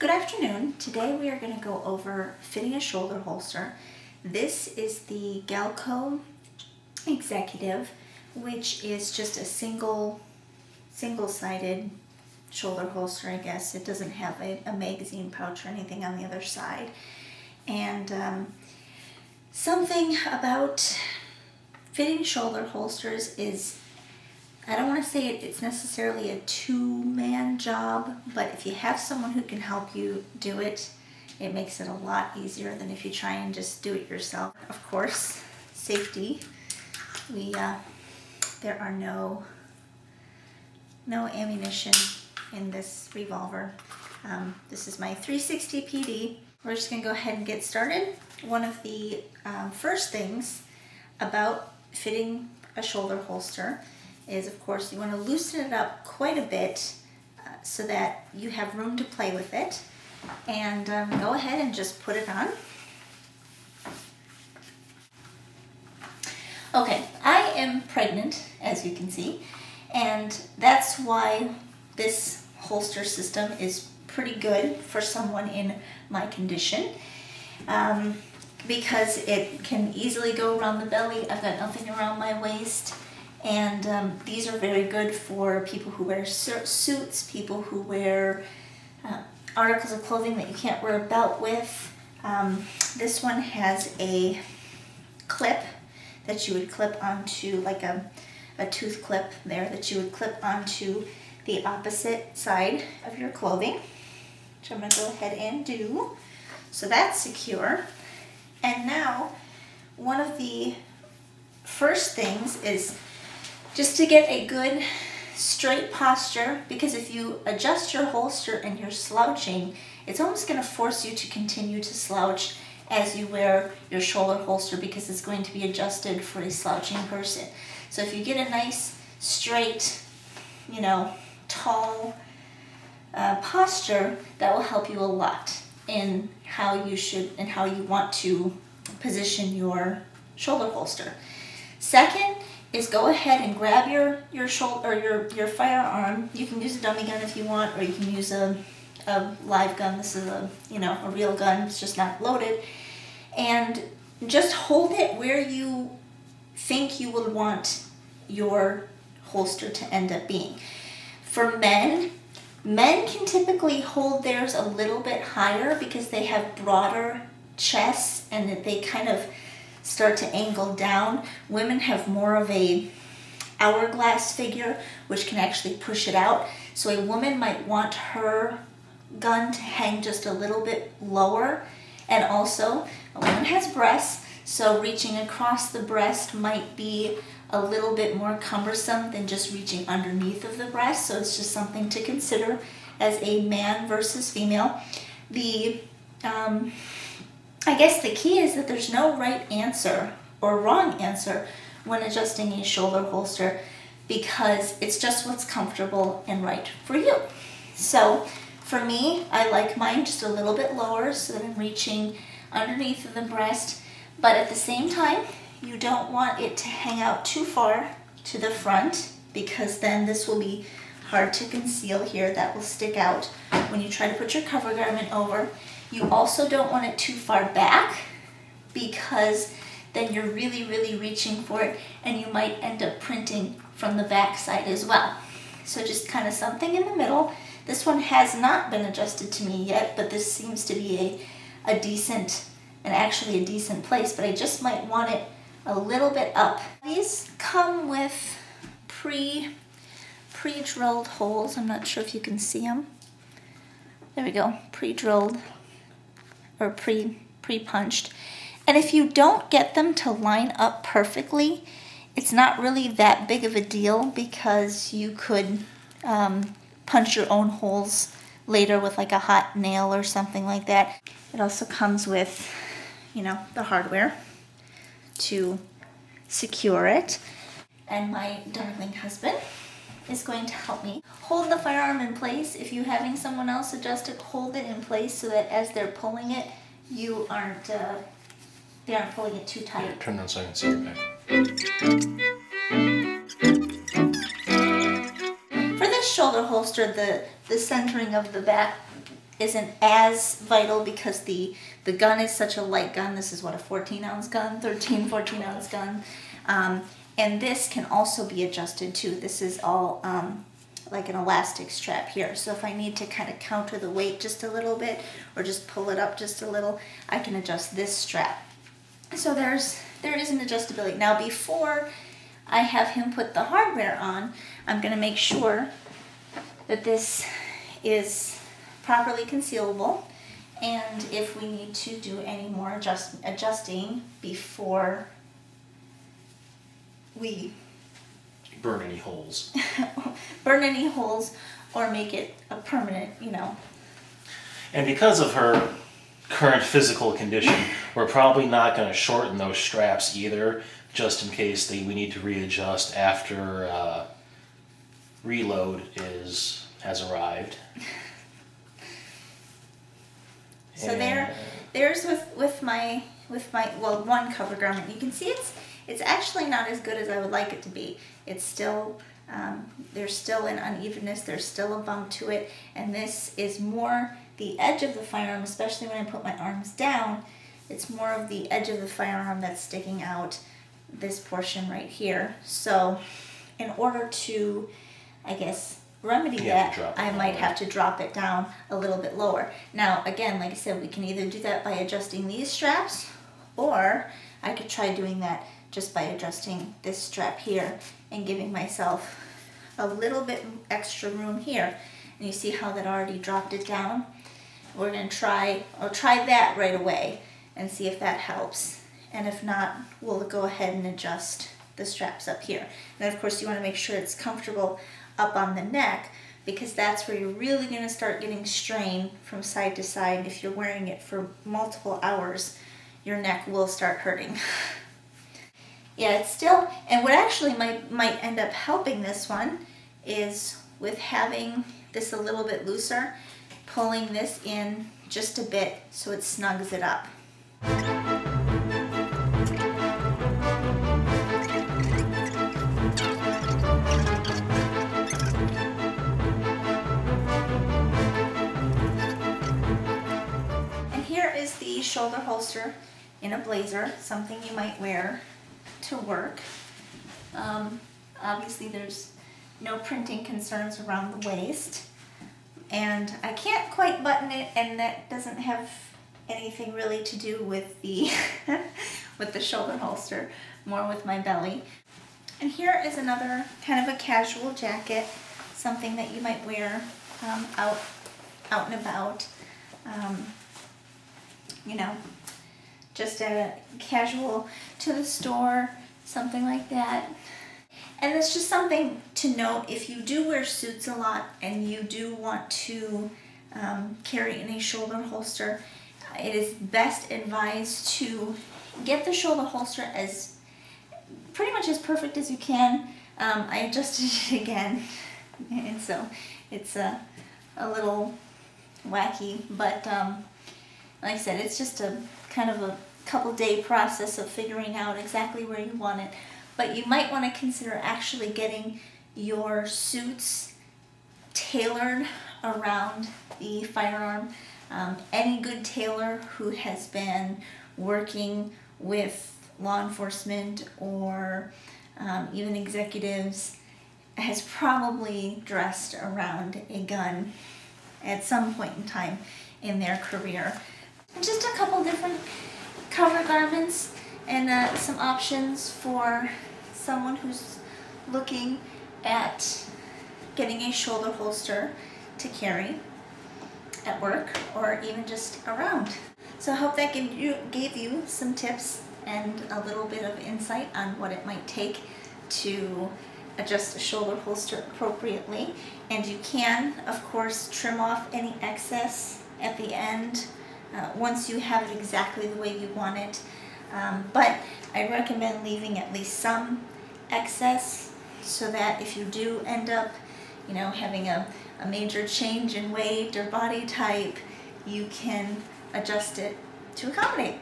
Good afternoon. Today we are going to go over fitting a shoulder holster. This is the Galco Executive, which is just a single-sided shoulder holster, I guess. It doesn't have a magazine pouch or anything on the other side. And something about fitting shoulder holsters is, I don't want to say it's necessarily a two-man job, but if you have someone who can help you do it, it makes it a lot easier than if you try and just do it yourself. Of course, safety. There are no ammunition in this revolver. This is my 360 PD. We're just gonna go ahead and get started. One of the first things about fitting a shoulder holster is, of course, you want to loosen it up quite a bit so that you have room to play with it. And go ahead and just put it on. Okay, I am pregnant, as you can see, and that's why this holster system is pretty good for someone in my condition. Because it can easily go around the belly. I've got nothing around my waist. And these are very good for people who wear suits, people who wear articles of clothing that you can't wear a belt with. This one has a clip that you would clip onto, like a tooth clip there, that you would clip onto the opposite side of your clothing, which I'm going to go ahead and do. So that's secure. And now, one of the first things is just to get a good straight posture, because if you adjust your holster and you're slouching, it's almost going to force you to continue to slouch as you wear your shoulder holster, because it's going to be adjusted for a slouching person. So if you get a nice, straight, tall posture, that will help you a lot in how you should and how you want to position your shoulder holster. Second is go ahead and grab your shoulder or your firearm. You can use a dummy gun if you want, or you can use a live gun. This is a real gun. It's just not loaded. And just hold it where you think you would want your holster to end up being. For men can typically hold theirs a little bit higher because they have broader chests and that they kind of start to angle down. Women have more of a hourglass figure, which can actually push it out. So a woman might want her gun to hang just a little bit lower. And also, a woman has breasts, so reaching across the breast might be a little bit more cumbersome than just reaching underneath of the breast. So it's just something to consider as a man versus female. I guess the key is that there's no right answer or wrong answer when adjusting a shoulder holster, because it's just what's comfortable and right for you. So for me, I like mine just a little bit lower so that I'm reaching underneath of the breast, but at the same time, you don't want it to hang out too far to the front, because then this will be hard to conceal here. That will stick out when you try to put your cover garment over. You also don't want it too far back, because then you're really, really reaching for it and you might end up printing from the back side as well. So just kind of something in the middle. This one has not been adjusted to me yet, but this seems to be a decent place, but I just might want it a little bit up. These come with pre-drilled holes. I'm not sure if you can see them. There we go, pre-drilled or pre-punched. And if you don't get them to line up perfectly, it's not really that big of a deal, because you could punch your own holes later with like a hot nail or something like that. It also comes with, the hardware to secure it. And my darling husband is going to help me hold the firearm in place. If you're having someone else adjust it, hold it in place so that as they're pulling it, they aren't pulling it too tight. Yeah, turn around so I can see your back. For this shoulder holster, the centering of the back isn't as vital because the gun is such a light gun. This is what, a 14-ounce gun, 14-ounce gun. And this can also be adjusted too. This is all like an elastic strap here. So if I need to kind of counter the weight just a little bit or just pull it up just a little, I can adjust this strap. So there is an adjustability. Now before I have him put the hardware on, I'm going to make sure that this is properly concealable, and if we need to do any more adjusting before we burn any holes. Or make it a permanent, And because of her current physical condition, we're probably not going to shorten those straps either, just in case we need to readjust after reload has arrived. So there's with my one cover garment. You can see it's actually not as good as I would like it to be. It's still there's still an unevenness. There's still a bump to it, and this is more the edge of the firearm, especially when I put my arms down. It's more of the edge of the firearm that's sticking out, this portion right here. So in order to, I guess, remedy that, I might have to drop it down a little bit lower. Now, again, like I said, we can either do that by adjusting these straps, or I could try doing that just by adjusting this strap here and giving myself a little bit extra room here. And you see how that already dropped it down? We're going to I'll try that right away and see if that helps. And if not, we'll go ahead and adjust the straps up here. And of course, you want to make sure it's comfortable up on the neck, because that's where you're really going to start getting strain from side to side. If you're wearing it for multiple hours, your neck will start hurting. Yeah, it's still, and what actually might end up helping this one is with having this a little bit looser, pulling this in just a bit so it snugs it up. And here is the shoulder holster in a blazer, something you might wear to work. Obviously there's no printing concerns around the waist, and I can't quite button it, and that doesn't have anything really to do with the with the shoulder holster, more with my belly. And here is another kind of a casual jacket, something that you might wear out and about, just a casual to the store, something like that. And it's just something to note if you do wear suits a lot and you do want to carry in a shoulder holster. It is best advised to get the shoulder holster as pretty much as perfect as you can. I adjusted it again, and so it's a little wacky, but like I said, it's just a kind of a couple-day process of figuring out exactly where you want it. But you might want to consider actually getting your suits tailored around the firearm. Any good tailor who has been working with law enforcement or even executives has probably dressed around a gun at some point in time in their career. Just a couple different cover garments and some options for someone who's looking at getting a shoulder holster to carry at work or even just around. So I hope that gave you some tips and a little bit of insight on what it might take to adjust a shoulder holster appropriately. And you can, of course, trim off any excess at the end once you have it exactly the way you want it. But I recommend leaving at least some excess so that if you do end up, having a major change in weight or body type, you can adjust it to accommodate.